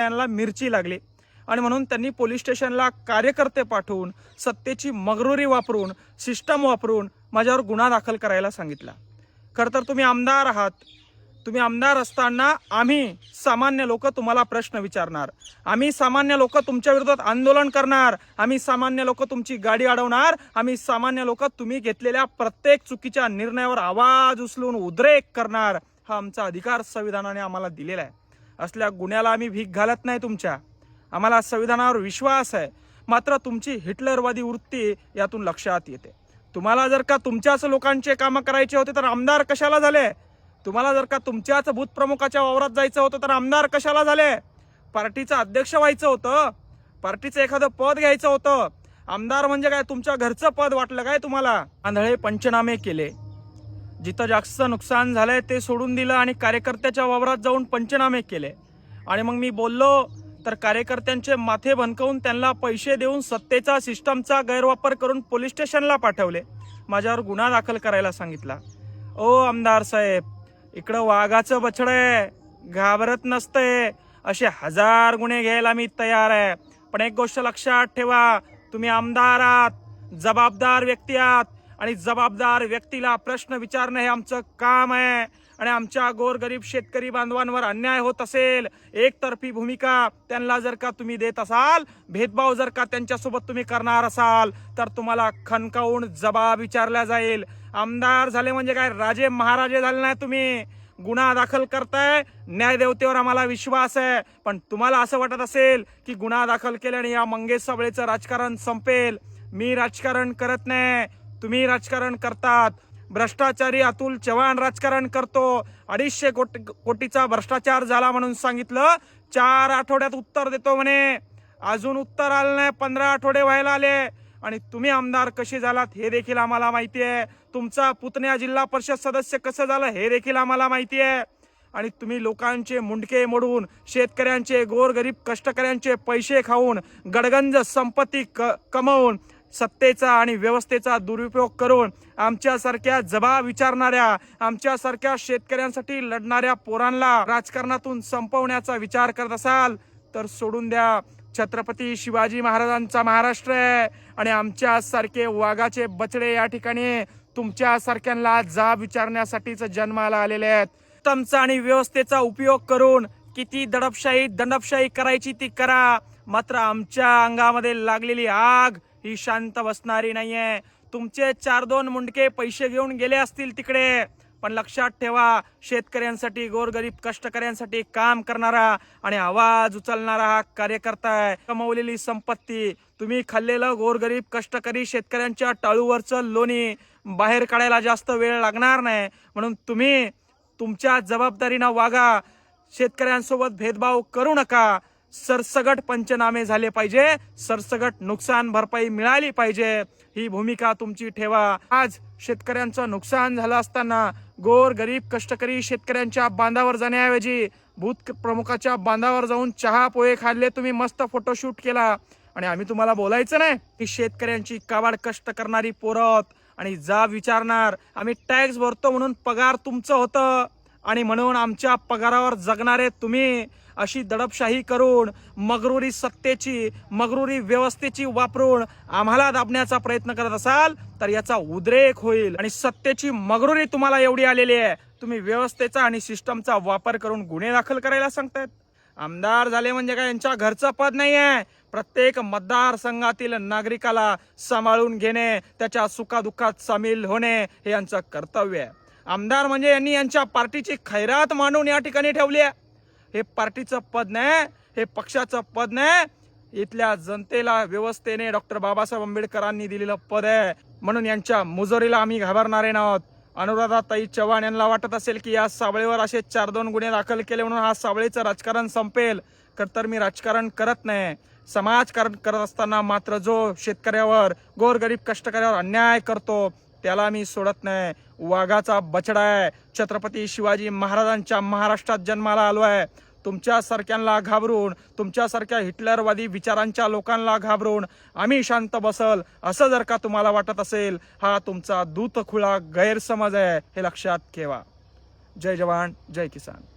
यांना मिरची लागली आणि म्हणून त्यांनी पोलीस स्टेशनला कार्यकर्ते पाठवून सत्तेची मगरुरी वापरून सिस्टम वापरून माझ्यावर गुन्हा दाखल करायला सांगितला। खरं तर तुम्ही आमदार आहात, तुम्ही आमदार असताना आम्ही सामान्य लोक तुम्हाला प्रश्न विचारणार, आम्ही सामान्य लोक तुमच्या विरोधात आंदोलन करणार, आम्ही सामान्य लोक तुमची गाडी अडवणार, आम्ही सामान्य लोक तुम्ही घेतलेल्या प्रत्येक चुकीच्या निर्णयावर आवाज उचलून उद्रेक करणार। हा आमचा अधिकार संविधानाने आम्हाला दिलेला आहे। असल्या गुन्ह्याला आम्ही भीक घालत नाही तुमच्या, आम्हाला संविधानावर विश्वास आहे। मात्र तुमची हिटलरवादी वृत्ती यातून लक्षात येते। तुम्हाला जर का तुमच्याच लोकांचे कामं करायचे होते तर आमदार कशाला झाले? तुम्हाला जर का तुमच्याच बूथ प्रमुखाच्या वावरात जायचं होतं तर आमदार कशाला झाले? पार्टीचा अध्यक्ष व्हायचं होतं, पार्टीचं एखादं पद घ्यायचं होतं। आमदार म्हणजे काय तुमच्या घरचं पद वाटलं काय तुम्हाला? आंधळे पंचनामे केले, जिथं जास्त नुकसान झालंय ते सोडून दिलं आणि कार्यकर्त्याच्या वावरात जाऊन पंचनामे केले। आणि मग मी बोललो तर कार्यकर्त्यांचे माथे भनकवून त्यांना पैसे देऊन सत्तेचा सिस्टमचा गैरवापर करून पोलीस स्टेशनला पाठवले, माझ्यावर गुन्हा दाखल करायला सांगितला। ओ आमदार साहेब, इकडं वाघाचं बछडं आहे, घाबरत नसतंय। असे 1000 गुन्हे घ्यायला मी तयार आहे, पण एक गोष्ट लक्षात ठेवा, तुम्ही आमदार आहात, जबाबदार व्यक्ती आहात आणि जबाबदार व्यक्तीला प्रश्न विचारणं हे आमचं काम आहे। आणि आमच्या गोरगरीब शेतकरी बांधवांवर अन्याय होत असेल, एकतर्फी भूमिका त्यांना जर का तुम्ही देत असाल, भेदभाव जर का त्यांच्यासोबत तुम्ही करणार असाल तर तुम्हाला खणकावून जबाब विचारला जाईल। आमदार झाले म्हणजे काय राजे महाराजे झाले नाही तुम्ही। गुन्हा दाखल करताय, न्यायदेवतेवर आम्हाला विश्वास आहे, पण तुम्हाला असं वाटत असेल की गुन्हा दाखल केल्याने या मंगेश साबळेचं राजकारण संपेल। मी राजकारण करत नाही, तुम्ही राजकारण करतात। भ्रष्टाचारी अतुल चव्हाण राजकारण करतो। 250 कोटीचा भ्रष्टाचार झाला म्हणून सांगितलं, 4 आठवड्यात उत्तर देतो म्हणे, अजून उत्तर आलं नाही, 15 आठवडे व्हायला आले। आणि तुम्ही आमदार कसे झालात हे देखील आम्हाला माहिती आहे, तुमचा पुतण्या जिल्हा परिषद सदस्य कसं झालं हे देखील आम्हाला माहिती आहे। आणि तुम्ही लोकांचे मुंडके मोडून शेतकऱ्यांचे गोरगरीब कष्टकऱ्यांचे पैसे खाऊन गडगंज संपत्ती कमवून सत्तेचा आणि व्यवस्थेचा दुरुपयोग करून आमच्यासारख्या जबाब विचारणाऱ्या, आमच्यासारख्या शेतकऱ्यांसाठी लढणाऱ्या पोरांना राजकारणातून संपवण्याचा विचार करत असाल तर सोडून द्या। छत्रपती शिवाजी महाराजांचा महाराष्ट्र आहे आणि आमच्यासारखे वाघाचे बछडे या ठिकाणी तुमच्यासारख्यांना जाब विचारण्यासाठीच जन्माला आलेले आहेत। तमचा आणि व्यवस्थेचा उपयोग करून किती दंडपशाही करायची ती करा, मात्र आमच्या अंगामध्ये लागलेली आग ही शांत बसणारी नाहीये। तुमचे 4-2 मुंडके पैसे घेऊन गेले असतील तिकडे, पण लक्षात ठेवा, शेतकऱ्यांसाठी गोरगरीब कष्टकऱ्यांसाठी काम करणारा आणि आवाज उचलणारा हा कार्यकर्ता आहे। कमवलेली संपत्ती, तुम्ही खाल्लेलं गोरगरीब कष्टकरी शेतकऱ्यांच्या टाळूवरचं लोणी बाहेर काढायला जास्त वेळ लागणार नाही, म्हणून तुम्ही तुमच्या जबाबदारीनं वागा, शेतकऱ्यांसोबत भेदभाव करू नका। सरसगट पंचनामे झाले पाहिजे, सरसगट नुकसान भरपाई मिळाली पाहिजे, ही भूमिका तुमची ठेवा। आज शेतकऱ्यांचं नुकसान झालं असताना गोर गरीब कष्टकरी शेतकऱ्यांच्या बांधावर जाण्याऐवजी बूथ प्रमुखाच्या बांधावर जाऊन चहा पोहे खाल्ले, तुम्ही मस्त फोटोशूट केला। आणि आम्ही तुम्हाला बोलायचं नाही की शेतकऱ्यांची काबाड कष्ट करणारी पोरं आणि जाब विचारणार, आम्ही टॅक्स भरतो म्हणून पगार तुमचं होतं आणि म्हणून आमच्या पगारावर जगणारे तुम्ही अशी दडपशाही करून मगरुरी सत्तेची मगरुरी व्यवस्थेची वापरून आम्हाला दाबण्याचा प्रयत्न करत असाल तर याचा उद्रेक होईल। आणि सत्तेची मगरुरी तुम्हाला एवढी आलेली आहे, तुम्ही व्यवस्थेचा आणि सिस्टमचा वापर करून गुन्हे दाखल करायला सांगतायत। आमदार झाले म्हणजे काय यांच्या घरचं पद नाही आहे, प्रत्येक मतदारसंघातील नागरिकाला सांभाळून घेणे, त्याच्या सुखादुःखात सामील होणे हे यांचं कर्तव्य आहे। आमदार म्हणजे यांनी यांच्या पार्टीची खैरात मांडून या ठिकाणी ठेवली आहे। हे पार्टीचं पद नाही, हे पक्षाचं पद नाही, इथल्या जनतेला व्यवस्थेने डॉक्टर बाबासाहेब आंबेडकरांनी दिलेलं पद आहे, म्हणून यांच्या मुजोरीला आम्ही घाबरणारे नाहोत। अनुराधाताई चव्हाण यांना वाटत असेल की या साबळेवर असे 4-2 गुन्हे दाखल केले म्हणून हा साबळेचं राजकारण संपेल, तर मी राजकारण करत नाही। समाजकारण करत असताना मात्र जो शेतकऱ्यावर गोरगरीब कष्टकऱ्यावर अन्याय करतो त्याला मी सोडत नाही। वाघाचा बछडा आहे, छत्रपती शिवाजी महाराजांच्या महाराष्ट्रात जन्माला आलो आहे। तुमच्यासारख्यांना घाबरून, तुमच्यासारख्या हिटलरवादी विचारांच्या लोकांना घाबरून आम्ही शांत बसल असं जर का तुम्हाला वाटत असेल, हा तुमचा दूतखुळा गैरसमज आहे, हे लक्षात ठेवा। जय जवान, जय किसान।